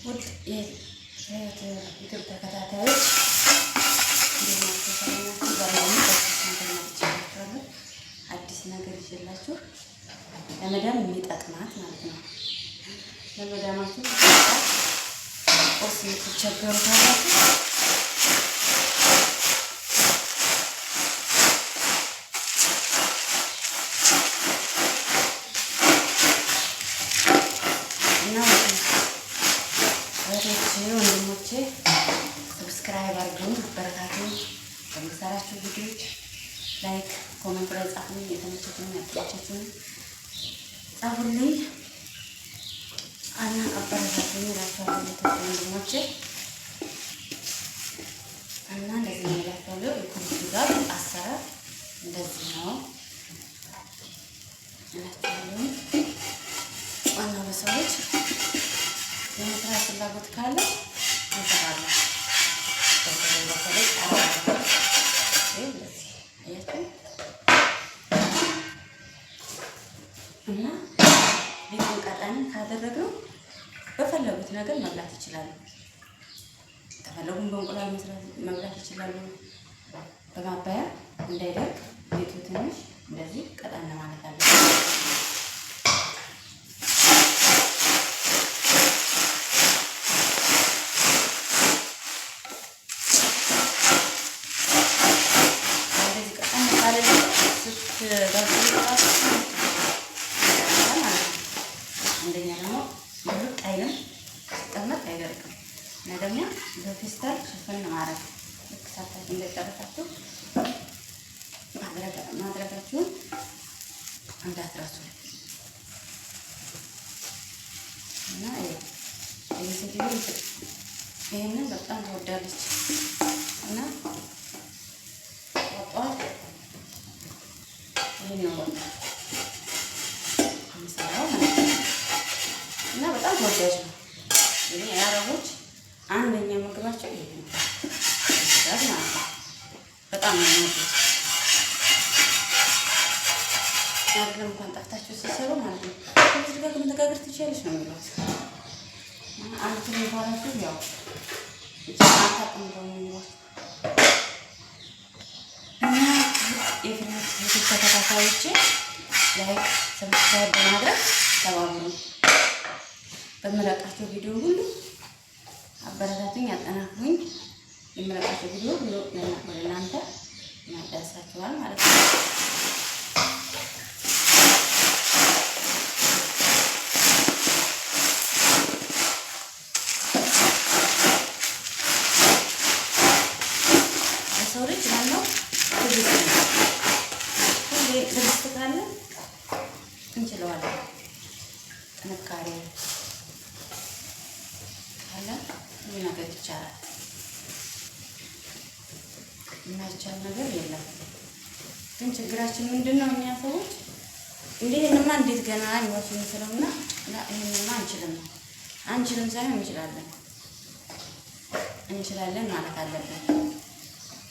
ውድ የዩቲዩብ ተከታታዮች አዲስ ነገር ይዤላችሁ ለመዳም የሚጠቅማት ማለት ነው። ለመዳማችሁ ቁርስ የምትቸገሩ ካላችሁ ወንድሞቼ ሰብስክራይብ አድርጉኝ፣ አበረታቱኝ። በምሰራችሁ ቪዲዮዎች ላይክ፣ ኮሜንት ላይ ጻፉልኝ። የተመቸችውን ያጥቻችሁን ጻፉልኝ እና አበረታቱኝ እላችኋለሁ ወንድሞቼ። እና እንደዚህ ነው እላችኋለሁ። የኮምፒውተር ጋር አሰራር እንደዚህ ነው እላችኋለሁ። ዋናው በሰዎች የመስራት ፍላጎት ካለ እንሰራለን። እና ቤቱን ቀጠን ካደረግነው በፈለጉት ነገር መብላት ይችላሉ። ከፈለጉም በእንቁላል መብላት ይችላሉ። በማባያ እንዳይደርቅ ቤቱ ትንሽ እንደዚህ ቀጠን ማለት አለ። አንደኛ ደግሞ ሙሉቅ አይልም፣ ሲቀመጥ አይደርቅም። እና ደግሞ በፌስታል ሽፍን ማድረግ ልክ ሰርታችሁ እንደጨረሳችሁ ማድረጋችሁን እንዳትረሱ። እና ሴትዮ ይህንን በጣም ትወዳለች እና ጠዋት ይህን ነው የሚሰራው ማለት ነው። እና በጣም ተወዳጅ ነው። እንግዲህ የአረቦች አንደኛ ምግባቸው ይሄ ነው ማለት ነው። በጣም ነው የሚወዱት። አይደለም እንኳን ጠፍታችሁ ሲሰሩ ማለት ነው። ከዚህ ጋር መነጋገር ትችያለሽ ነው የሚሉት። አንድ ትሪ ባላችሁ ያው አታውቅም ነው የሚሉት። እና የፍሬት ተከታታዮቼ ላይክ ሰብስክራይብ በማድረግ ተባብሩ። በመለቃቸው ቪዲዮ ሁሉ አበረታቱኝ፣ አጠናክሩኝ። የመለቃቸው ቪዲዮ ሁሉ ወደ እናንተ ያደርሳችኋል ማለት ነው። የሰው ልጅ ማነው ትዕግስት ካለ እንችለዋለን። ጥንካሬ ካለ ሁሉ ነገር ይቻላል። የማይቻል ነገር የለም። ግን ችግራችን ምንድን ነው? እኛ ሰዎች ይሄንማ እንዴት ገና አይወስን ስለውና ይሄንማ አንችልም ሳይሆን እንችላለን ማለት አለብን።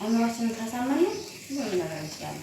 አይወስን ካሳመን ሁሉ ነገር ይችላል።